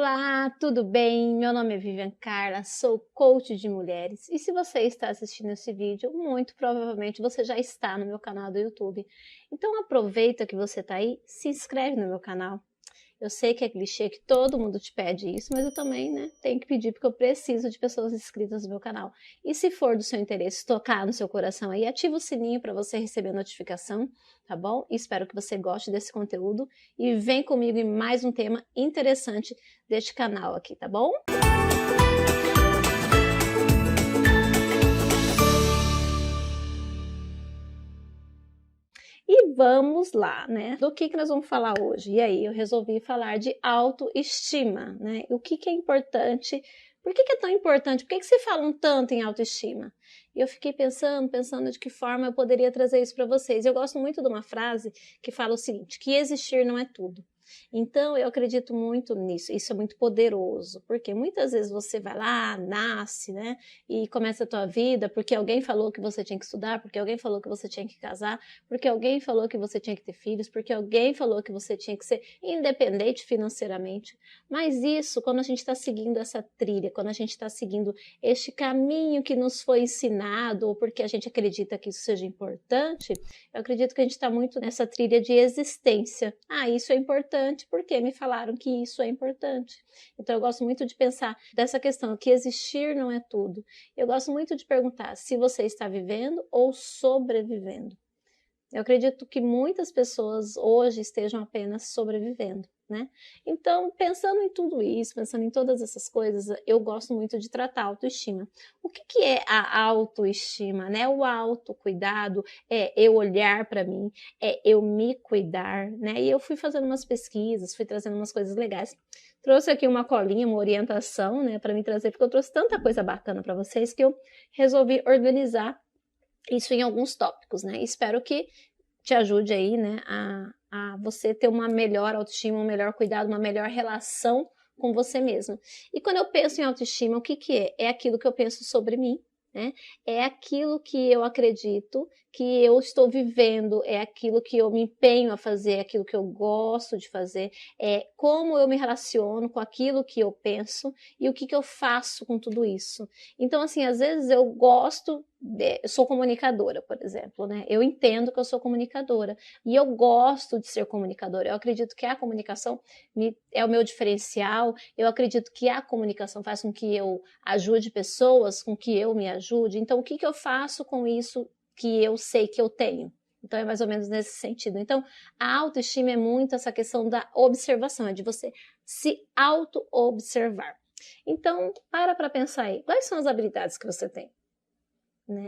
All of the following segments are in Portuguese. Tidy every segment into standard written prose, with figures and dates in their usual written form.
Olá, tudo bem? Meu nome é Vivian Carla, sou coach de mulheres e se você está assistindo esse vídeo, muito provavelmente você já está no meu canal do YouTube. Então aproveita que você está aí, se inscreve no meu canal. Eu sei que é clichê, que todo mundo te pede isso, mas eu também, tenho que pedir porque eu preciso de pessoas inscritas no meu canal. E se for do seu interesse, tocar no seu coração aí, ativa o sininho para você receber a notificação, tá bom? Espero que você goste desse conteúdo e vem comigo em mais um tema interessante deste canal aqui, tá bom? E vamos lá, Do que nós vamos falar hoje? E aí, eu resolvi falar de autoestima, O que é importante, por que é tão importante? Por que se falam tanto em autoestima? E eu fiquei pensando de que forma eu poderia trazer isso para vocês. Eu gosto muito de uma frase que fala o seguinte, que existir não é tudo. Então, eu acredito muito nisso, isso é muito poderoso, porque muitas vezes você vai lá, nasce, e começa a tua vida porque alguém falou que você tinha que estudar, porque alguém falou que você tinha que casar, porque alguém falou que você tinha que ter filhos, porque alguém falou que você tinha que ser independente financeiramente. Mas isso, quando a gente está seguindo essa trilha, quando a gente está seguindo este caminho que nos foi ensinado, ou porque a gente acredita que isso seja importante, eu acredito que a gente está muito nessa trilha de existência. Ah, isso é importante porque me falaram que isso é importante. Então eu gosto muito de pensar dessa questão, que existir não é tudo. Eu gosto muito de perguntar se você está vivendo ou sobrevivendo. Eu acredito que muitas pessoas hoje estejam apenas sobrevivendo, Então, pensando em tudo isso, pensando em todas essas coisas, eu gosto muito de tratar a autoestima. O que é a autoestima, O autocuidado é eu olhar para mim, é eu me cuidar, E eu fui fazendo umas pesquisas, fui trazendo umas coisas legais. Trouxe aqui uma colinha, uma orientação, para me trazer, porque eu trouxe tanta coisa bacana para vocês que eu resolvi organizar isso em alguns tópicos, Espero que te ajude aí, a você ter uma melhor autoestima, um melhor cuidado, uma melhor relação com você mesmo. E quando eu penso em autoestima, o que é? É aquilo que eu penso sobre mim, É aquilo que eu acredito que eu estou vivendo, é aquilo que eu me empenho a fazer, é aquilo que eu gosto de fazer, é como eu me relaciono com aquilo que eu penso e o que eu faço com tudo isso. Então, assim, às vezes eu gosto, eu sou comunicadora, por exemplo, Eu entendo que eu sou comunicadora e eu gosto de ser comunicadora. Eu acredito que a comunicação é o meu diferencial, eu acredito que a comunicação faz com que eu ajude pessoas, com que eu me ajude. Então, o que eu faço com isso que eu sei que eu tenho? Então, é mais ou menos nesse sentido. Então, a autoestima é muito essa questão da observação, é de você se auto-observar. Então, para pensar aí, quais são as habilidades que você tem?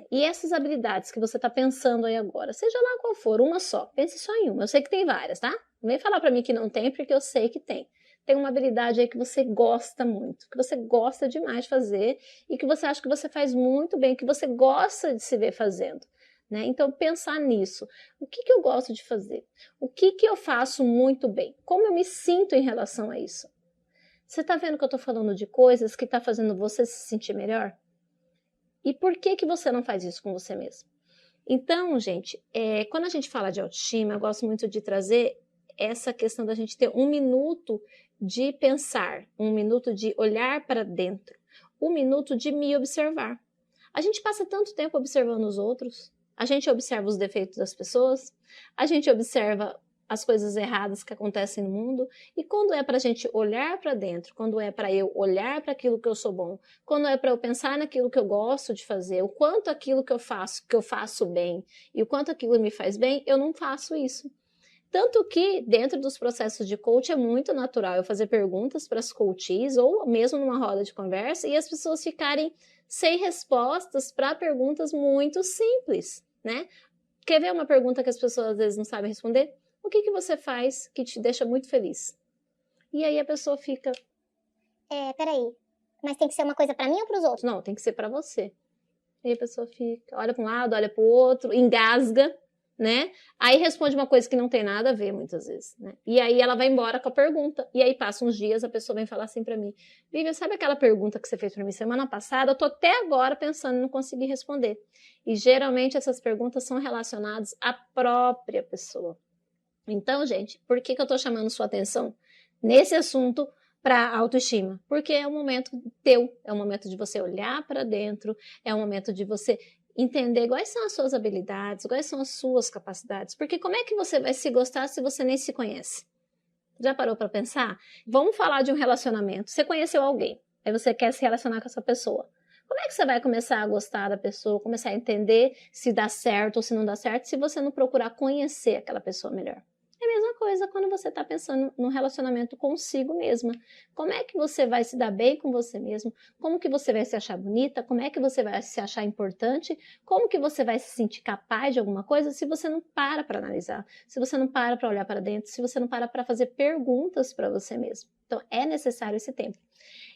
E essas habilidades que você está pensando aí agora, seja lá qual for, uma só, pense só em uma. Eu sei que tem várias, tá? Não vem falar para mim que não tem, porque eu sei que tem. Tem uma habilidade aí que você gosta muito, que você gosta demais de fazer e que você acha que você faz muito bem, que você gosta de se ver fazendo. Então, pensar nisso. O que eu gosto de fazer? O que eu faço muito bem? Como eu me sinto em relação a isso? Você está vendo que eu estou falando de coisas que está fazendo você se sentir melhor? E por que você não faz isso com você mesmo? Então, gente, quando a gente fala de autoestima, eu gosto muito de trazer essa questão da gente ter um minuto de pensar, um minuto de olhar para dentro, um minuto de me observar. A gente passa tanto tempo observando os outros, a gente observa os defeitos das pessoas, a gente observa as coisas erradas que acontecem no mundo, e quando é para a gente olhar para dentro, quando é para eu olhar para aquilo que eu sou bom, quando é para eu pensar naquilo que eu gosto de fazer, o quanto aquilo que eu faço bem, e o quanto aquilo me faz bem, eu não faço isso. Tanto que dentro dos processos de coach é muito natural eu fazer perguntas para as coaches, ou mesmo numa roda de conversa, e as pessoas ficarem sem respostas para perguntas muito simples, Quer ver uma pergunta que as pessoas às vezes não sabem responder? O que você faz que te deixa muito feliz? E aí a pessoa fica... Peraí, mas tem que ser uma coisa pra mim ou pros outros? Não, tem que ser pra você. E aí a pessoa fica, olha pra um lado, olha pro outro, engasga, Aí responde uma coisa que não tem nada a ver muitas vezes, E aí ela vai embora com a pergunta. E aí passa uns dias, a pessoa vem falar assim pra mim, Vivian, sabe aquela pergunta que você fez pra mim semana passada? Eu tô até agora pensando em não conseguir responder. E geralmente essas perguntas são relacionadas à própria pessoa. Então, gente, por que eu tô chamando sua atenção nesse assunto para autoestima, porque é um momento teu, é um momento de você olhar para dentro, é um momento de você entender quais são as suas habilidades, quais são as suas capacidades, porque como é que você vai se gostar se você nem se conhece? Já parou para pensar? Vamos falar de um relacionamento. Você conheceu alguém, aí você quer se relacionar com essa pessoa. Como é que você vai começar a gostar da pessoa, começar a entender se dá certo ou se não dá certo, se você não procurar conhecer aquela pessoa melhor? É a mesma coisa quando você está pensando num relacionamento consigo mesma. Como é que você vai se dar bem com você mesmo? Como que você vai se achar bonita? Como é que você vai se achar importante? Como que você vai se sentir capaz de alguma coisa se você não para analisar? Se você não para olhar para dentro? Se você não para fazer perguntas para você mesmo? Então, é necessário esse tempo.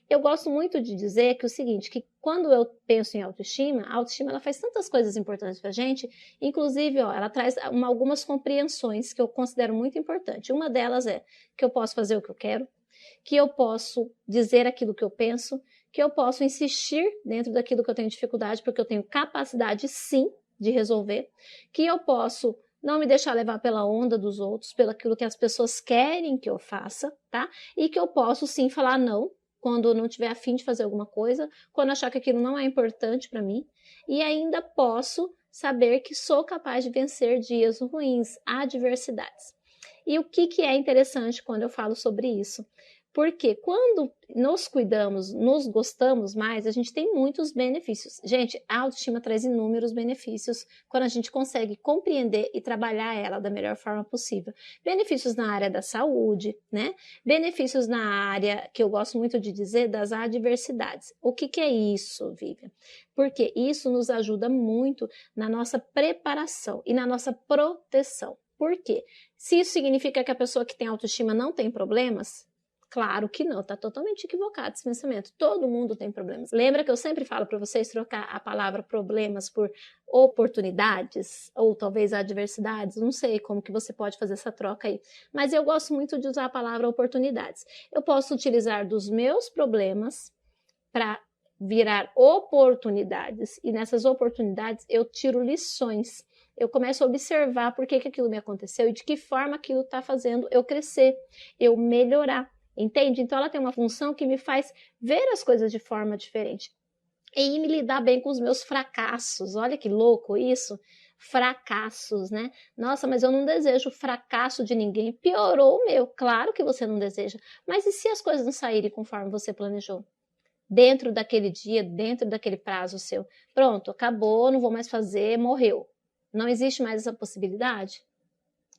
Eu gosto muito de dizer que o seguinte, que quando eu penso em autoestima, a autoestima ela faz tantas coisas importantes pra gente, inclusive, ó, ela traz algumas compreensões que eu considero muito importante. Uma delas é que eu posso fazer o que eu quero, que eu posso dizer aquilo que eu penso, que eu posso insistir dentro daquilo que eu tenho dificuldade, porque eu tenho capacidade sim de resolver, que eu posso não me deixar levar pela onda dos outros, pelo aquilo que as pessoas querem que eu faça, tá? E que eu posso sim falar não, quando eu não tiver a fim de fazer alguma coisa, quando achar que aquilo não é importante para mim, e ainda posso saber que sou capaz de vencer dias ruins, adversidades. E o que é interessante quando eu falo sobre isso? Porque quando nos cuidamos, nos gostamos mais, a gente tem muitos benefícios. Gente, a autoestima traz inúmeros benefícios quando a gente consegue compreender e trabalhar ela da melhor forma possível. Benefícios na área da saúde, né? Benefícios na área, que eu gosto muito de dizer, das adversidades. O que é isso, Vivian? Porque isso nos ajuda muito na nossa preparação e na nossa proteção. Por quê? Se isso significa que a pessoa que tem autoestima não tem problemas, claro que não, tá totalmente equivocado esse pensamento. Todo mundo tem problemas. Lembra que eu sempre falo para vocês trocar a palavra problemas por oportunidades ou talvez adversidades? Não sei como que você pode fazer essa troca aí, mas eu gosto muito de usar a palavra oportunidades. Eu posso utilizar dos meus problemas para virar oportunidades e nessas oportunidades eu tiro lições. Eu começo a observar por que aquilo me aconteceu e de que forma aquilo está fazendo eu crescer, eu melhorar. Entende? Então ela tem uma função que me faz ver as coisas de forma diferente e me lidar bem com os meus fracassos. Olha que louco isso. Fracassos, né? Nossa, mas eu não desejo fracasso de ninguém. Piorou o meu. Claro que você não deseja. Mas e se as coisas não saírem conforme você planejou? Dentro daquele dia, dentro daquele prazo seu. Pronto, acabou, não vou mais fazer, morreu. Não existe mais essa possibilidade?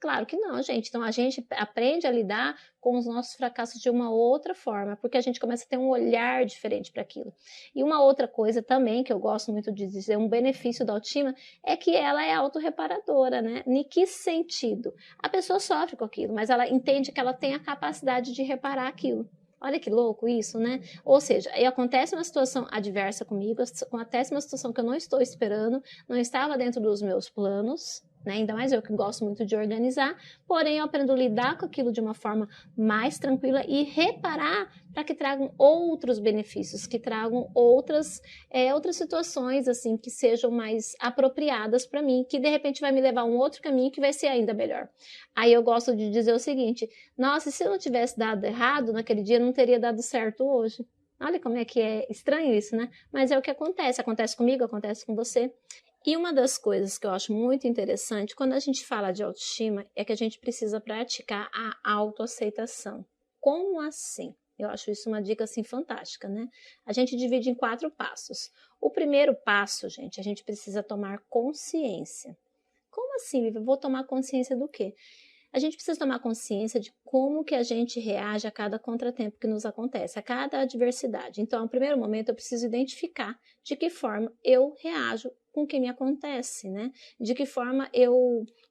Claro que não, gente. Então a gente aprende a lidar com os nossos fracassos de uma outra forma, porque a gente começa a ter um olhar diferente para aquilo. E uma outra coisa também que eu gosto muito de dizer, um benefício da autoestima, é que ela é autorreparadora, né? Em que sentido? A pessoa sofre com aquilo, mas ela entende que ela tem a capacidade de reparar aquilo. Olha que louco isso, né? Ou seja, aí acontece uma situação adversa comigo, acontece uma situação que eu não estou esperando, não estava dentro dos meus planos, né? Ainda mais eu que gosto muito de organizar, porém eu aprendo a lidar com aquilo de uma forma mais tranquila e reparar para que tragam outros benefícios, que tragam outras situações assim que sejam mais apropriadas para mim, que de repente vai me levar a um outro caminho que vai ser ainda melhor. Aí eu gosto de dizer o seguinte: nossa, se eu não tivesse dado errado naquele dia, não teria dado certo hoje. Olha como é que é estranho isso, né? Mas é o que acontece. Acontece comigo, acontece com você. E uma das coisas que eu acho muito interessante quando a gente fala de autoestima é que a gente precisa praticar a autoaceitação. Como assim? Eu acho isso uma dica assim fantástica, né? A gente divide em 4 passos. O primeiro passo, gente, a gente precisa tomar consciência. Como assim, Vivi? Vou tomar consciência do quê? A gente precisa tomar consciência de como que a gente reage a cada contratempo que nos acontece, a cada adversidade. Então, no primeiro momento, eu preciso identificar de que forma eu reajo com o que me acontece, né? De que forma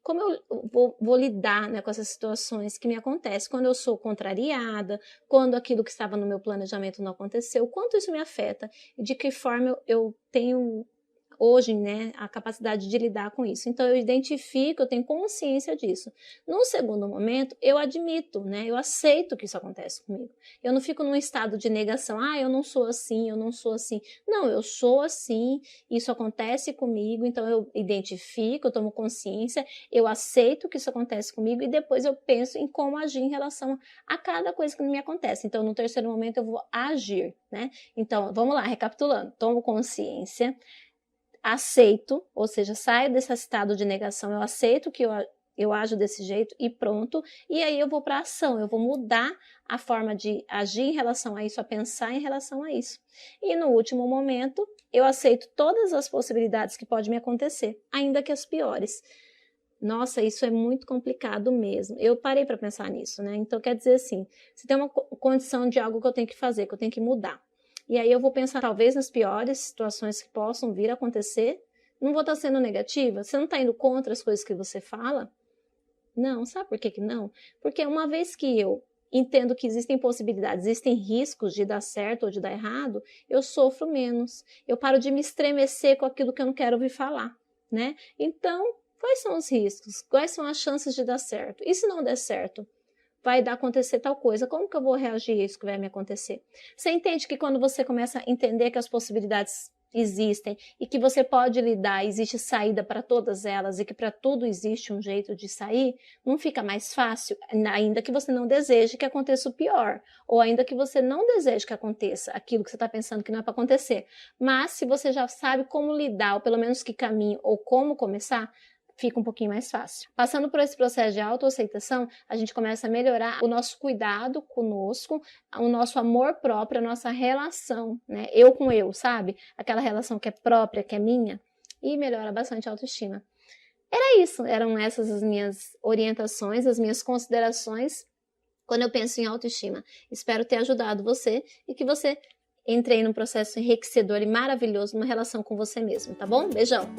como eu vou lidar, né, com essas situações que me acontecem, quando eu sou contrariada, quando aquilo que estava no meu planejamento não aconteceu, quanto isso me afeta e de que forma eu tenho hoje, né, a capacidade de lidar com isso. Então, eu identifico, eu tenho consciência disso. Num segundo momento, eu admito, né, eu aceito que isso acontece comigo. Eu não fico num estado de negação, eu não sou assim, eu não sou assim. Não, eu sou assim, isso acontece comigo, então eu identifico, eu tomo consciência, eu aceito que isso acontece comigo e depois eu penso em como agir em relação a cada coisa que me acontece. Então, no terceiro momento, eu vou agir, né? Então, vamos lá, recapitulando. Tomo consciência, aceito, ou seja, saio desse estado de negação, eu aceito que eu ajo desse jeito e pronto, e aí eu vou para a ação, eu vou mudar a forma de agir em relação a isso, a pensar em relação a isso. E no último momento, eu aceito todas as possibilidades que podem me acontecer, ainda que as piores. Nossa, isso é muito complicado mesmo. Eu parei para pensar nisso, né? Então, quer dizer assim, se tem uma condição de algo que eu tenho que fazer, que eu tenho que mudar, e aí eu vou pensar talvez nas piores situações que possam vir a acontecer, não vou estar sendo negativa? Você não está indo contra as coisas que você fala? Não, sabe por que não? Porque uma vez que eu entendo que existem possibilidades, existem riscos de dar certo ou de dar errado, eu sofro menos. Eu paro de me estremecer com aquilo que eu não quero ouvir falar, né? Então, quais são os riscos? Quais são as chances de dar certo? E se não der certo? Vai dar acontecer tal coisa, como que eu vou reagir a isso que vai me acontecer? Você entende que quando você começa a entender que as possibilidades existem e que você pode lidar, existe saída para todas elas e que para tudo existe um jeito de sair, não fica mais fácil, ainda que você não deseje que aconteça o pior, ou ainda que você não deseje que aconteça aquilo que você está pensando que não é para acontecer. Mas se você já sabe como lidar, ou pelo menos que caminho, ou como começar, fica um pouquinho mais fácil. Passando por esse processo de autoaceitação, a gente começa a melhorar o nosso cuidado conosco, o nosso amor próprio, a nossa relação, né? Eu com eu, sabe? Aquela relação que é própria, que é minha, e melhora bastante a autoestima. Era isso, eram essas as minhas orientações, as minhas considerações quando eu penso em autoestima. Espero ter ajudado você e que você entre aí num processo enriquecedor e maravilhoso, numa relação com você mesmo, tá bom? Beijão!